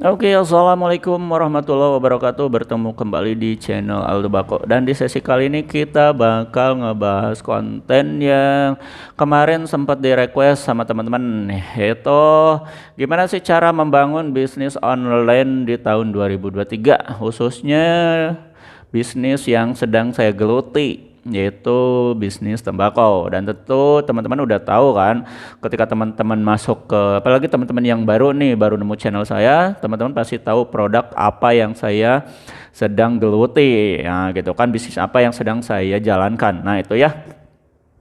Oke, assalamualaikum warahmatullahi wabarakatuh. Bertemu kembali di channel Aldo Bako, dan di sesi kali ini kita bakal ngebahas konten yang kemarin sempat di request sama teman-teman nih, yaitu gimana sih cara membangun bisnis online di tahun 2023, khususnya bisnis yang sedang saya geluti, yaitu bisnis tembakau. Dan tentu teman-teman udah tahu kan, ketika teman-teman masuk ke, apalagi teman-teman yang baru nih, baru nemu channel saya, teman-teman pasti tahu produk apa yang saya sedang geluti, ya gitu kan, bisnis apa yang sedang saya jalankan. Nah itu ya.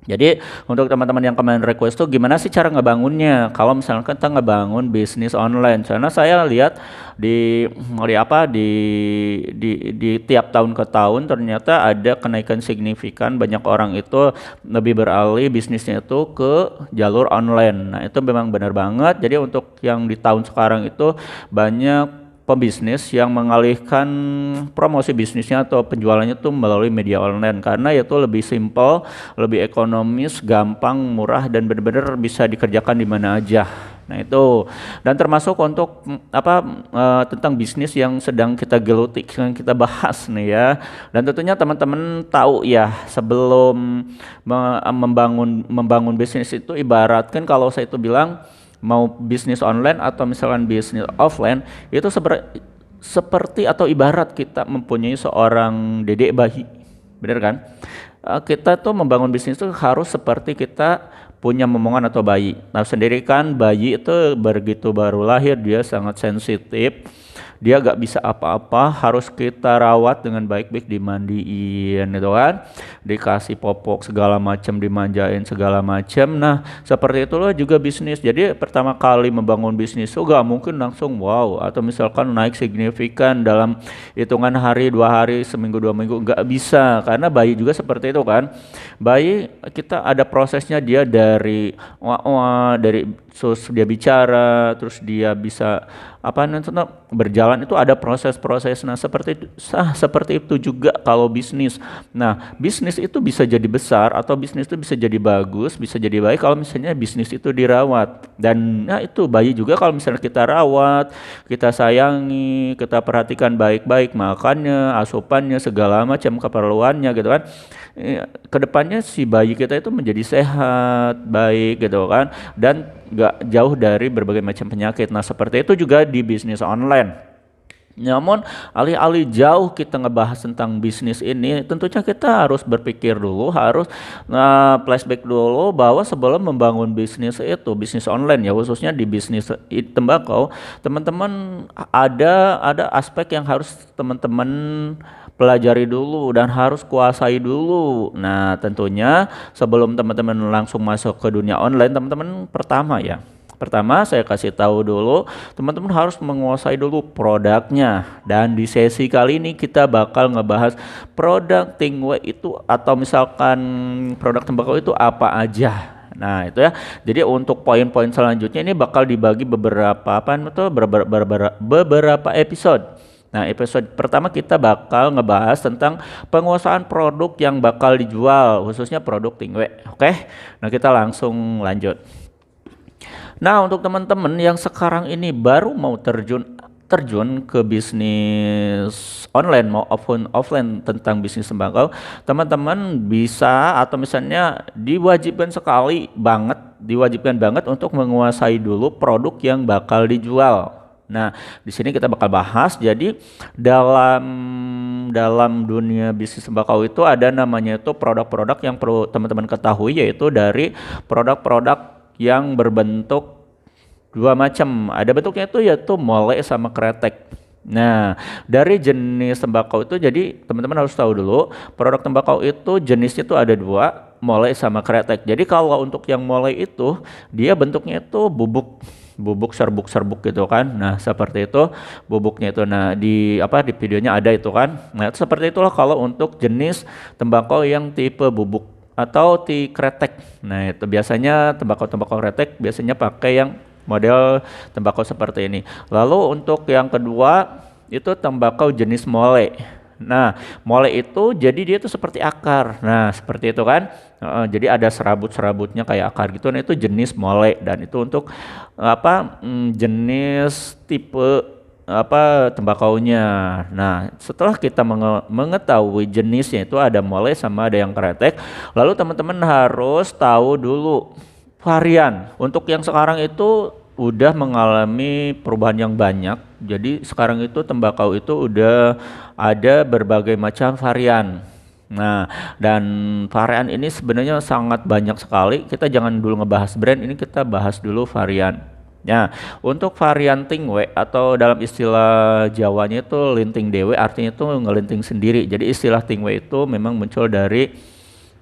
Jadi untuk teman-teman yang kemarin request tuh gimana sih cara ngebangunnya? Kalau misalkan kita ngebangun bisnis online, karena saya lihat di apa di tiap tahun ke tahun ternyata ada kenaikan signifikan, banyak orang itu lebih beralih bisnisnya itu ke jalur online. Nah itu memang benar banget. Jadi untuk yang di tahun sekarang itu banyak pebisnis yang mengalihkan promosi bisnisnya atau penjualannya tuh melalui media online, karena itu lebih simpel, lebih ekonomis, gampang, murah, dan benar-benar bisa dikerjakan di mana aja. Nah itu, dan termasuk untuk tentang bisnis yang sedang kita geluti, yang kita bahas nih ya. Dan tentunya teman-teman tahu ya, sebelum membangun bisnis itu, ibaratkan kalau saya itu bilang mau bisnis online atau misalkan bisnis offline, itu seperti atau ibarat kita mempunyai seorang dedek bayi, bener kan? Kita tuh membangun bisnis itu harus seperti kita punya momongan atau bayi. Nah sendiri kan, bayi itu begitu baru lahir dia sangat sensitif, dia gak bisa apa-apa, harus kita rawat dengan baik-baik, dimandiin gitu kan, dikasih popok segala macam, dimanjain segala macam. Nah seperti itulah juga bisnis. Jadi pertama kali membangun bisnis tuh gak mungkin langsung wow atau misalkan naik signifikan dalam hitungan hari, 2 hari, seminggu, 2 minggu, nggak bisa. Karena bayi juga seperti itu kan, bayi kita ada prosesnya, dia dari wah, wah, dari terus dia bicara, terus dia bisa apa namanya berjalan, itu ada proses-proses. Nah seperti itu juga kalau bisnis. Nah bisnis itu bisa jadi besar atau bisnis itu bisa jadi bagus, bisa jadi baik kalau misalnya bisnis itu dirawat. Dan nah itu bayi juga, kalau misalnya kita rawat, kita sayangi, kita perhatikan baik-baik makannya, asupannya, segala macam keperluannya gitu kan, kedepannya si bayi kita itu menjadi sehat, baik gitu kan, dan gak jauh dari berbagai macam penyakit. Nah seperti itu juga di bisnis online. Namun alih-alih jauh kita ngebahas tentang bisnis ini, tentunya kita harus berpikir dulu, harus flashback dulu bahwa sebelum membangun bisnis itu, bisnis online ya, khususnya di bisnis tembakau, teman-teman ada aspek yang harus teman-teman pelajari dulu dan harus kuasai dulu. Nah, tentunya sebelum teman-teman langsung masuk ke dunia online, teman-teman pertama saya kasih tahu dulu, teman-teman harus menguasai dulu produknya. Dan di sesi kali ini kita bakal ngebahas produk Tingwe itu, atau misalkan produk tembakau itu apa aja. Nah itu ya. Jadi untuk poin-poin selanjutnya ini bakal dibagi beberapa episode. Nah, episode pertama kita bakal ngebahas tentang penguasaan produk yang bakal dijual, khususnya produk Tingwe. Oke, nah kita langsung lanjut. Nah, untuk teman-teman yang sekarang ini baru mau terjun terjun ke bisnis online, mau offline tentang bisnis tembakau, teman-teman bisa atau misalnya diwajibkan banget untuk menguasai dulu produk yang bakal dijual. Nah, di sini kita bakal bahas. Jadi dalam dalam dunia bisnis tembakau itu ada namanya itu produk-produk yang perlu teman-teman ketahui, yaitu dari produk-produk yang berbentuk dua macam. Ada bentuknya itu yaitu mole sama kretek. Nah, dari jenis tembakau itu, jadi teman-teman harus tahu dulu, produk tembakau itu jenisnya itu ada dua, mole sama kretek. Jadi kalau untuk yang mole itu, dia bentuknya itu bubuk serbuk-serbuk gitu kan. Nah, seperti itu bubuknya itu. Nah, di videonya ada itu kan. Nah, itu seperti itulah kalau untuk jenis tembakau yang tipe bubuk atau kretek. Nah, itu biasanya tembakau-tembakau kretek biasanya pakai yang model tembakau seperti ini. Lalu untuk yang kedua itu tembakau jenis mole. Nah, mole itu jadi dia itu seperti akar. Nah, seperti itu kan. Jadi ada serabut-serabutnya kayak akar gitu. Nah, itu jenis mole, dan itu untuk jenis tipe tembakaunya. Nah, setelah kita mengetahui jenisnya itu ada mole sama ada yang kretek, lalu teman-teman harus tahu dulu varian. Untuk yang sekarang itu udah mengalami perubahan yang banyak. Jadi sekarang itu tembakau itu udah ada berbagai macam varian. Nah, dan varian ini sebenarnya sangat banyak sekali. Kita jangan dulu ngebahas brand, ini kita bahas dulu varian. Nah, untuk varian tingwe atau dalam istilah Jawanya itu linting dewe, artinya itu ngelinting sendiri. Jadi istilah tingwe itu memang muncul dari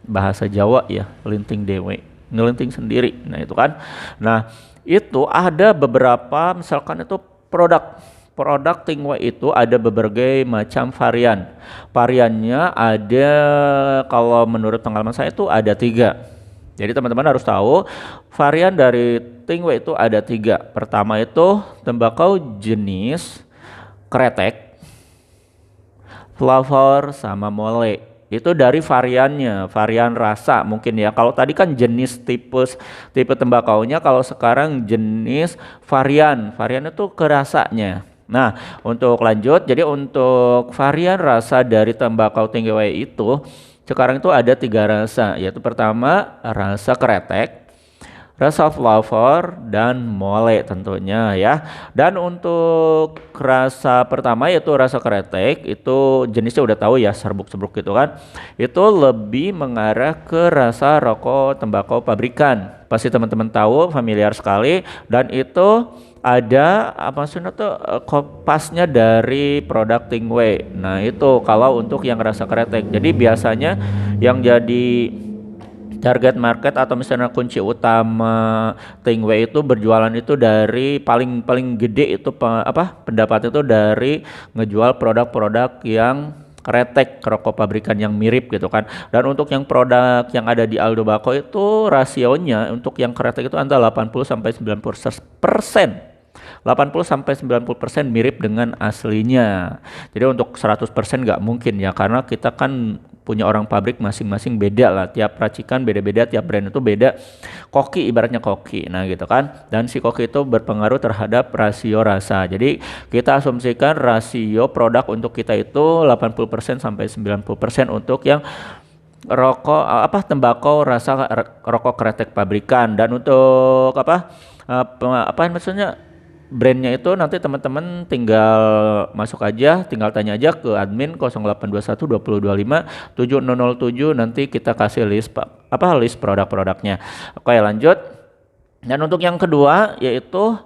bahasa Jawa ya, linting dewe, ngelinting sendiri. Nah, itu kan. Nah, itu ada beberapa misalkan itu produk tingwe itu ada berbagai macam varian. Variannya ada, kalau menurut pengalaman saya itu ada 3. Jadi teman-teman harus tahu varian dari tingwe itu ada 3. Pertama itu tembakau jenis kretek, flavor, sama mole. Itu dari variannya, varian rasa mungkin ya. Kalau tadi kan jenis tipe tembakaunya, kalau sekarang jenis varian. Varian itu ke rasanya. Nah, untuk lanjut, jadi untuk varian rasa dari tembakau tingwe itu sekarang itu ada 3 rasa, yaitu pertama rasa kretek, rasa flavor, dan mole tentunya ya. Dan untuk rasa pertama yaitu rasa kretek, itu jenisnya udah tahu ya, serbuk-serbuk gitu kan. Itu lebih mengarah ke rasa rokok tembakau pabrikan. Pasti teman-teman tahu, familiar sekali, dan itu ada apa maksudnya tuh kopasnya dari produk tingwe. Nah, itu kalau untuk yang rasa kretek. Jadi biasanya yang jadi target market atau misalnya kunci utama tingwe itu berjualan itu dari paling gede itu pendapat itu dari ngejual produk-produk yang kretek, rokok pabrikan yang mirip gitu kan. Dan untuk yang produk yang ada di Aldo Bako itu rasionya untuk yang kretek itu antara 80 sampai 90%. 80 sampai 90% mirip dengan aslinya. Jadi untuk 100% nggak mungkin ya, karena kita kan punya orang pabrik masing-masing beda lah. Tiap racikan beda-beda, tiap brand itu beda. Koki ibaratnya koki. Nah, gitu kan. Dan si koki itu berpengaruh terhadap rasio rasa. Jadi kita asumsikan rasio produk untuk kita itu 80% sampai 90% untuk yang rokok tembakau rasa rokok kretek pabrikan. Dan untuk maksudnya brandnya itu nanti teman-teman tinggal masuk aja, tinggal tanya aja ke admin 0821 2025 7007, nanti kita kasih list list produk-produknya. Oke, lanjut. Dan untuk yang kedua yaitu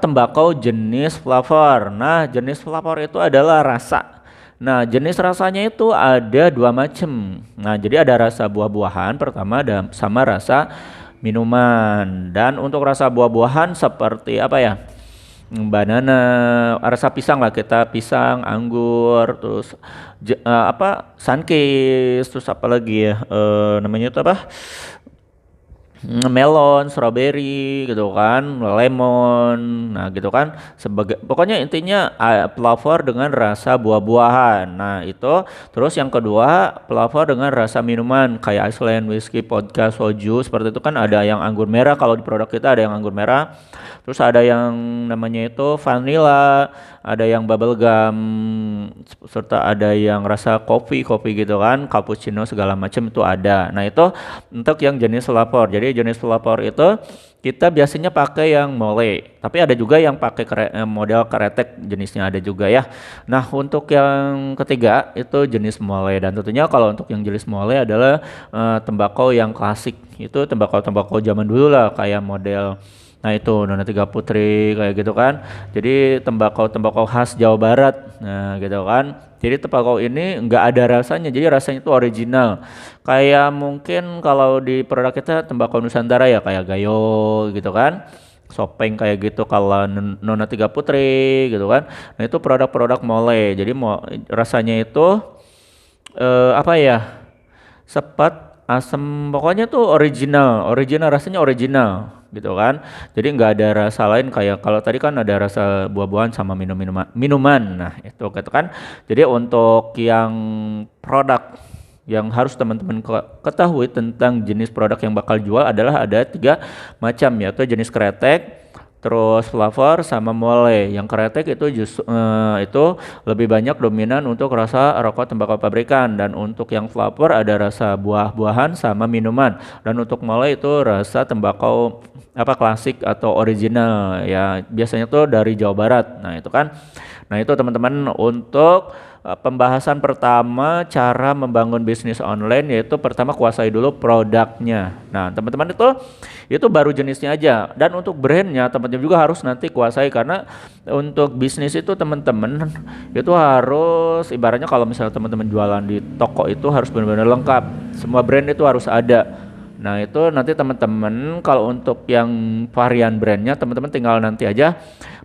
tembakau jenis flavor. Nah, jenis flavor itu adalah rasa. Nah, jenis rasanya itu ada 2 macam. Nah, jadi ada rasa buah-buahan pertama dan sama rasa minuman. Dan untuk rasa buah-buahan seperti banana, rasa pisang lah, kita pisang, anggur, terus sunkist, terus apa lagi ya, namanya itu melon, strawberry gitu kan, lemon, nah gitu kan, pokoknya intinya flavor dengan rasa buah-buahan. Nah itu, terus yang kedua flavor dengan rasa minuman kayak Iceland, whiskey, vodka, soju, seperti itu kan. Ada yang anggur merah, kalau di produk kita ada yang anggur merah, terus ada yang namanya itu vanilla, ada yang bubble gum, serta ada yang rasa kopi gitu kan, cappuccino segala macam itu ada. Nah itu untuk yang jenis flavor. Jadi jenis flavor itu kita biasanya pakai yang mole, tapi ada juga yang pakai model kretek, jenisnya ada juga ya. Nah untuk yang ketiga itu jenis mole, dan tentunya kalau untuk yang jenis mole adalah tembakau yang klasik. Itu tembakau zaman dulu lah, kayak model nah itu Nona Tiga Putri kayak gitu kan. Jadi tembakau khas Jawa Barat. Nah gitu kan. Jadi tembakau ini enggak ada rasanya. Jadi rasanya itu original. Kayak mungkin kalau di produk kita tembakau Nusantara ya, kayak Gayo gitu kan. Sopeng kayak gitu kalau Nona Tiga Putri gitu kan. Nah itu produk-produk mole. Jadi rasanya itu sepet, asam, pokoknya tuh original rasanya original gitu kan. Jadi nggak ada rasa lain, kayak kalau tadi kan ada rasa buah-buahan sama minuman. Nah itu gitu kan. Jadi untuk yang produk yang harus teman-teman ketahui tentang jenis produk yang bakal jual adalah ada 3 macam, yaitu jenis kretek, terus flavor sama mole. Yang kretek itu justru itu lebih banyak dominan untuk rasa rokok tembakau pabrikan, dan untuk yang flavor ada rasa buah-buahan sama minuman, dan untuk mole itu rasa tembakau apa klasik atau original ya, biasanya tuh dari Jawa Barat. Nah, itu kan. Nah, itu teman-teman untuk pembahasan pertama cara membangun bisnis online, yaitu pertama kuasai dulu produknya. Nah, teman-teman itu baru jenisnya aja, dan untuk brandnya teman-teman juga harus nanti kuasai, karena untuk bisnis itu teman-teman itu harus ibaratnya kalau misalnya teman-teman jualan di toko itu harus benar-benar lengkap, semua brand itu harus ada. Nah, itu nanti teman-teman kalau untuk yang varian brandnya teman-teman tinggal nanti aja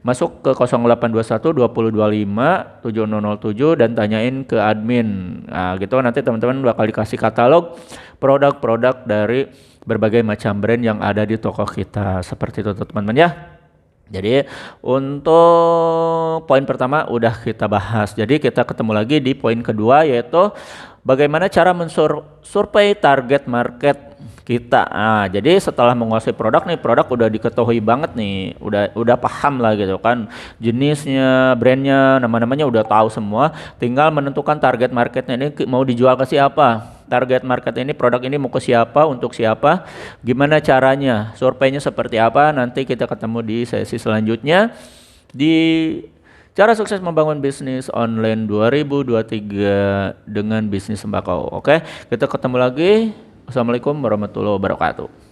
masuk ke 0821 2025 7007 dan tanyain ke admin. Nah, gitu nanti teman-teman bakal dikasih katalog produk-produk dari berbagai macam brand yang ada di toko kita. Seperti itu teman-teman ya. Jadi untuk poin pertama udah kita bahas. Jadi kita ketemu lagi di poin kedua, yaitu bagaimana cara mensurvei target market kita. Nah, jadi setelah menguasai produk nih, produk udah diketahui banget nih, udah paham lah gitu kan, jenisnya, brandnya, nama-namanya udah tahu semua. Tinggal menentukan target marketnya ini mau dijual ke siapa. Target market ini produk ini mau ke siapa, untuk siapa, gimana caranya, surveinya seperti apa. Nanti kita ketemu di sesi selanjutnya di cara sukses membangun bisnis online 2023 dengan bisnis sembako. Oke, kita ketemu lagi. Assalamualaikum warahmatullahi wabarakatuh.